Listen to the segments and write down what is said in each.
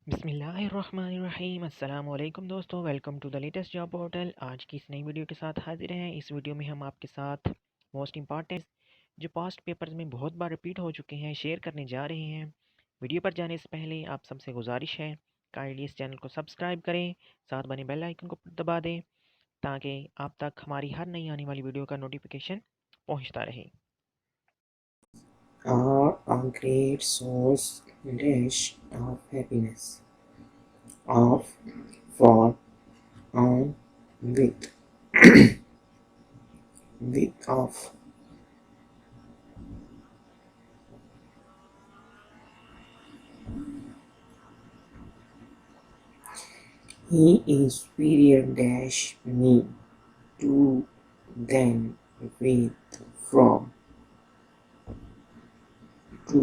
बिस्मिल्लाहिर्रहमानिर्रहीम अस्सलाम वालेकुम दोस्तों, welcome to the latest job portal. आज की इस नई वीडियो के साथ हाजिर हैं। इस वीडियो में हम आपके साथ मोस्ट इंपॉर्टेंट जो पास्ट पेपर्स में बहुत बार रिपीट हो चुके हैं शेयर करने जा रहे हैं। वीडियो पर जाने से पहले आप सबसे गुजारिश है काइंडली इस चैनल को सब्सक्राइब करें, साथ बने बेल आइकन को दबा दें ताकि आप तक हमारी हर नई आने वाली वीडियो का नोटिफिकेशन पहुँचता रहे। Are a great source dash of happiness, of, for, on, with, of. He is superior dash me, to, then, with, from, to.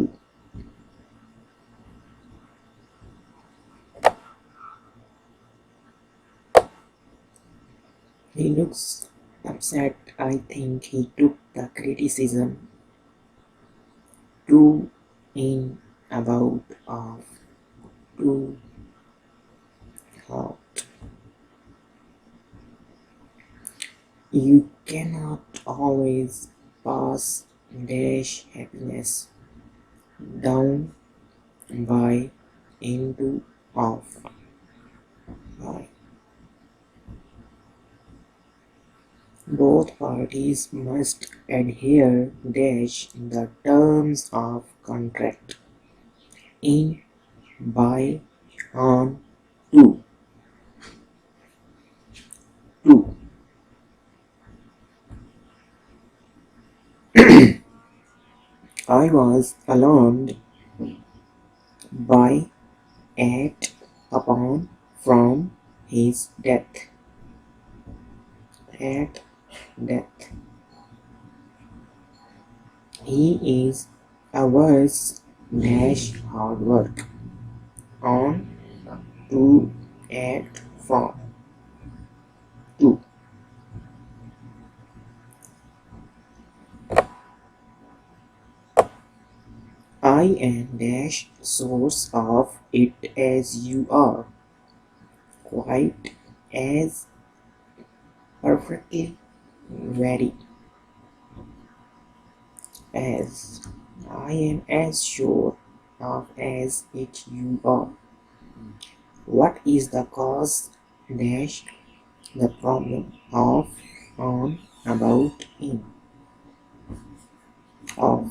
He looks upset. I think he took the criticism too in, about, of, to, heart. You cannot always pass dash happiness down by, into, off, by. Both parties must adhere dash the terms of contract in, by, on, to. I was alarmed by, at, upon, from his death. At death. He is averse dash hard work. On, to, at, from, to. I am dash source of it as you are, quite as, perfectly, very, as. I am as sure of as it you are. What is the cause dash the problem of, on, about, in, of.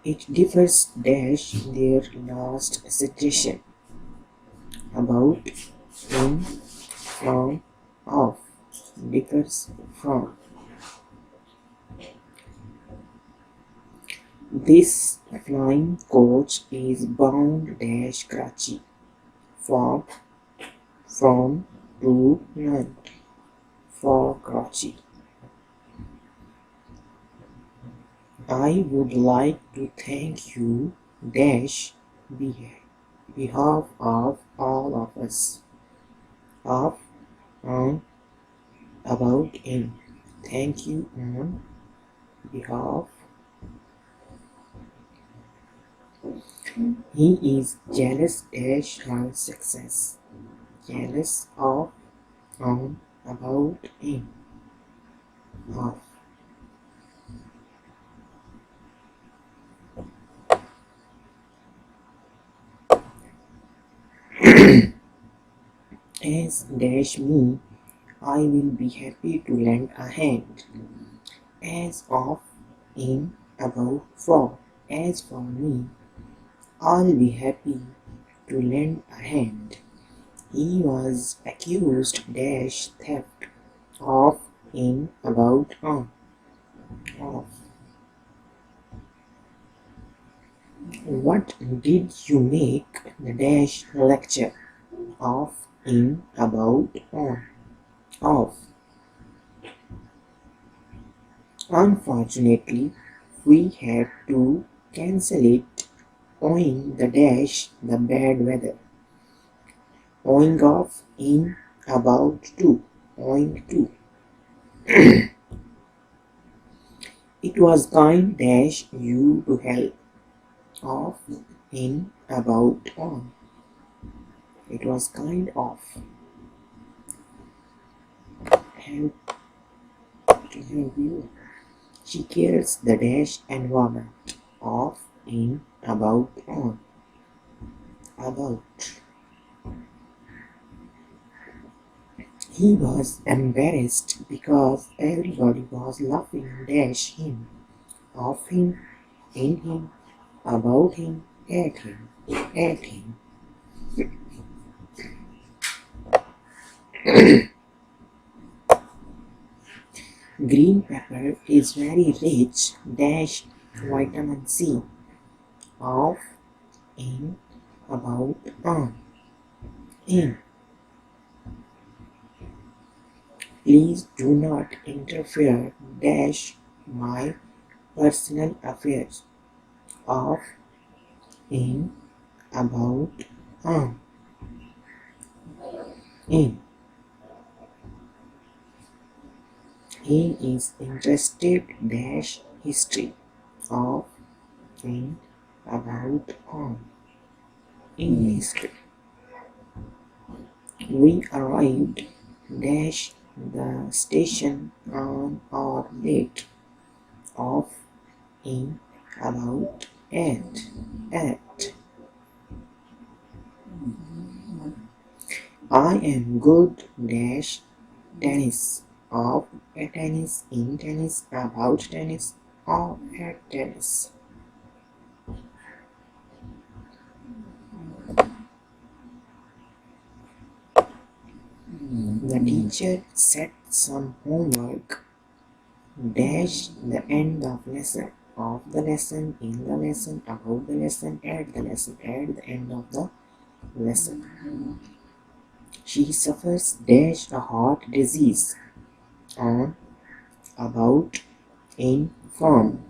It differs dash their last citation. About, in, from, of. Differs from. This flying coach is bound dash Karachi. From, to, none. For Karachi. I would like to thank you dash behalf of all of us. Of, on, about, in. Thank you on behalf. He is jealous dash her success. Jealous of, on, about, in, of. As dash me, I will be happy to lend a hand. As of, in, about, for. As for me, I'll be happy to lend a hand. He was accused dash theft of, in, about, on, of. What did you make the dash lecture of, in, about, on, of? Unfortunately, we had to cancel it owing the dash the bad weather. Owing of, in, about, to, owing to. It was kind dash you to help. Of, in, about, on. It was kind of help to help you. She cares the dash environment. Of, in, about, on. About. He was embarrassed because everybody was laughing dash him. Of him, in him, about him, at him, at him. Green pepper is very rich dash vitamin C. Of, in, about, on. In. Please do not interfere dash my personal affairs. Of, in, about, on. In. He is interested dash history. Of, in, about, on. In history. We arrived dash the station on or late. Of, in, about, at. I am good dash tennis. Of, at tennis, in tennis, about tennis, or at tennis. The teacher set some homework dash the end of lesson. Of the lesson, in the lesson, about the lesson, at the lesson, at the end of the lesson. She suffers dash a heart disease. On, about, in, from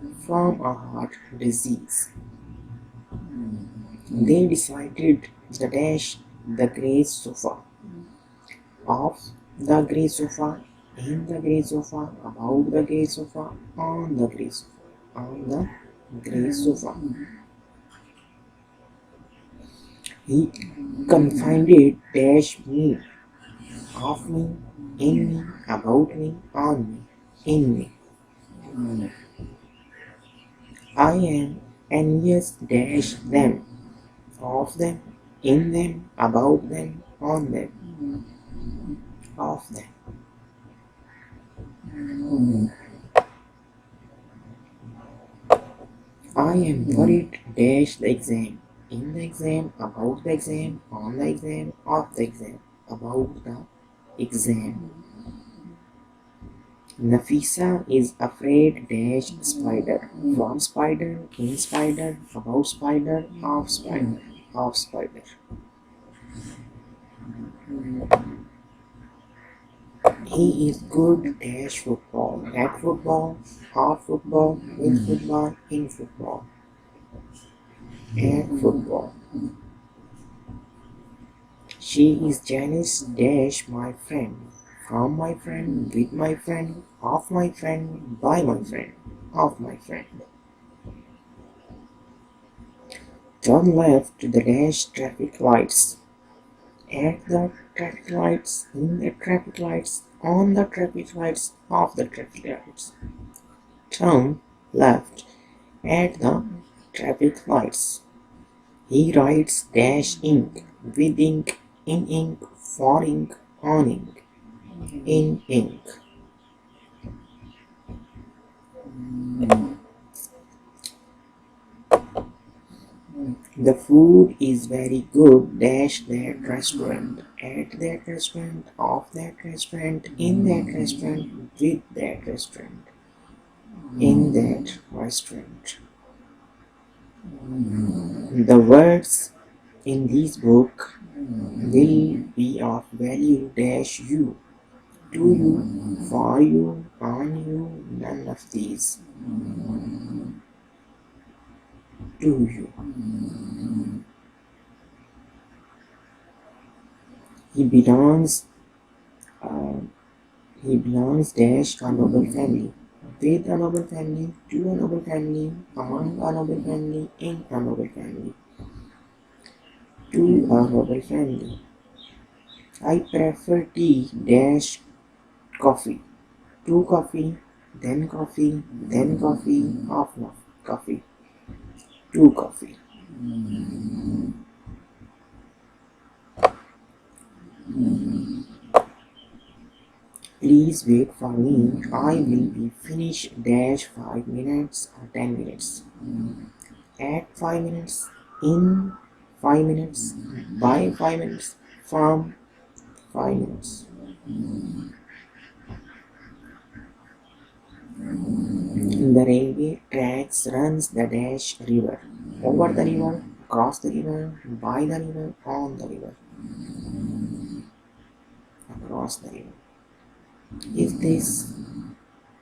a heart disease. They decided the dash the grey sofa. Of the grey sofa, in the grey sofa, about the grey sofa, on the grey sofa, on the grey sofa. He confided dash me. Of me, in me, about me, on me, in me. I am envious dash them. Of them, in them, about them, on them, of them. I am worried dash the exam. In the exam, about the exam, on the exam, of the exam, about the exam. Nafisa is afraid dash spider. From spider, in spider, about spider, of spider, of spider. He is good dash football. At football, of football, with football, in football. At football. She is jealous dash my friend. From my friend, with my friend, of my friend, by my friend, of my friend. Turn left to the dash traffic lights. At the traffic lights, in the traffic lights, on the traffic lights, off the traffic lights. Turn left at the traffic lights. He writes dash ink, with ink, in ink, for ink, on ink, in ink. The food is very good dash that restaurant. At that restaurant, of that restaurant, in that restaurant, with that restaurant, in that restaurant. The words in this book will be of value dash you, to you, for you, on you, none of these. To you. He belongs dash a noble family. with a noble family, to a noble family, among a noble family, in a noble family, to a noble family. I prefer tea dash coffee. To coffee, then coffee, half coffee, to coffee. Please wait for me. I will be finished dash 5 minutes or 10 minutes. At 5 minutes, in 5 minutes, by 5 minutes, from 5 minutes. The railway tracks runs the dash river. Over the river, across the river, by the river, on the river. Across the river. Is this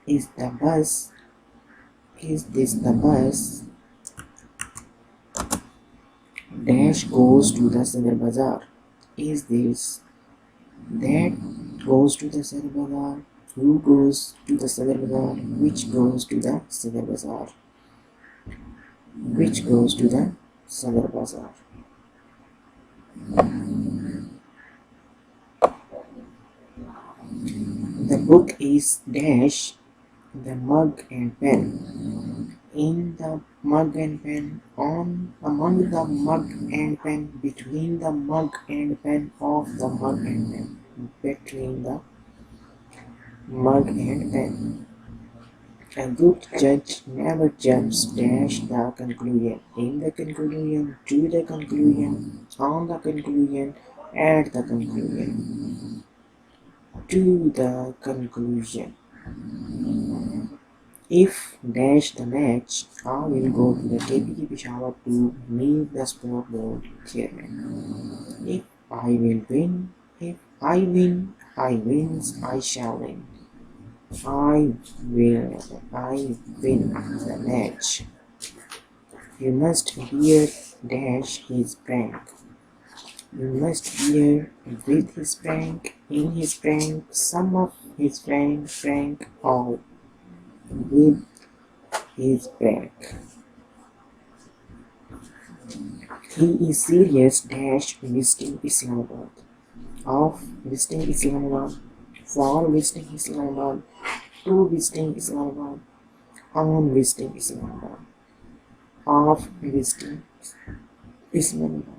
the bus? Is this the bus? Dash goes to the Sadar Bazaar. Is this that goes to the Sadar Bazaar? Who goes to the Sadar Bazaar? Which goes to the Sadar Bazaar? Which goes to the Sadar Bazaar? The book is dash the mug and pen. In the mug and pen, on among the mug and pen, between the mug and pen, of the mug and pen, between the mug and pen. A good judge never jumps dash the conclusion, in the conclusion, to the conclusion, on the conclusion, at the conclusion, to the conclusion. If dash the match, I will go to the KPK Peshawar to meet the sport board chairman. If I will win, if I win, I wins, I shall win. I win the match. You must bear dash his prank. You must bear with his prank, in his prank, some of his prank, all with his prank. He is serious dash visiting Islamabad. Of visiting Islamabad, for visiting Islamabad, to visiting Islamabad, on visiting Islamabad, of visiting Islamabad.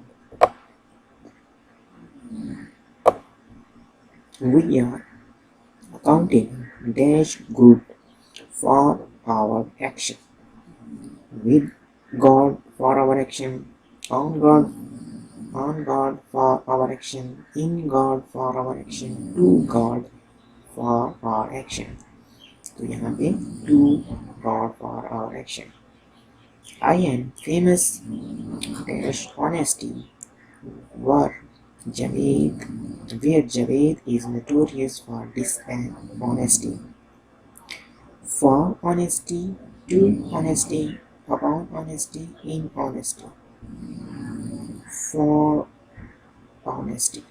We are accounting dash good for our action, with God for our action, on God for our action, in God for our action, to God for our action. तो यहाँ पे to God for our action. I am famous dash honesty where Javed is notorious for dishonesty. For honesty, to honesty, about honesty, in honesty. For honesty.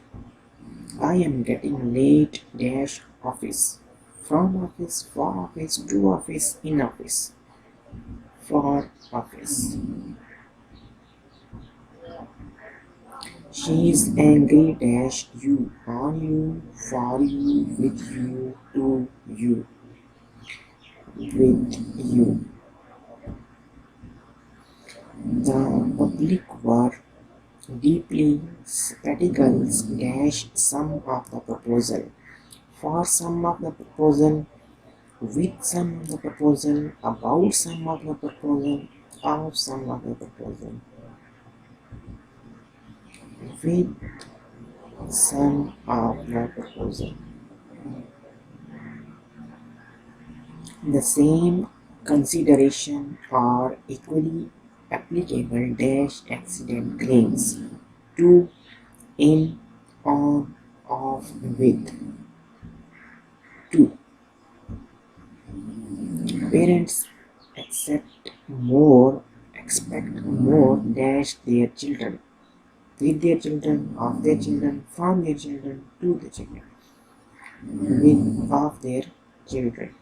I am getting late dash office. From office, for office, to office, in office. For office. She is angry dash you, on you, for you, with you, to you, with you. The public were deeply skeptical dash some of the proposal, for some of the proposal, with some of the proposal, about some of the proposal, of some of the proposal, with some of the proposal. The same consideration are equally applicable dash accident claims to, in, on, of, with. To. Parents expect more dash their children, with their children, of their children, from their children, to their children, with of their children.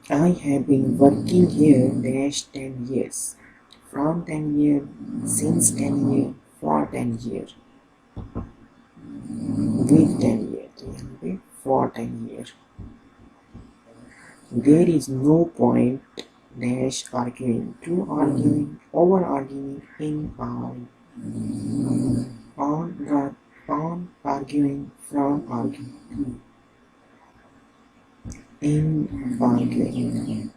I have been working here dash 10 years. From 10 years, since 10 years, for 10 years, with 10 years, for 10 years. There is no point dash arguing, to arguing, over arguing, in on arguing, from arguing, in arguing.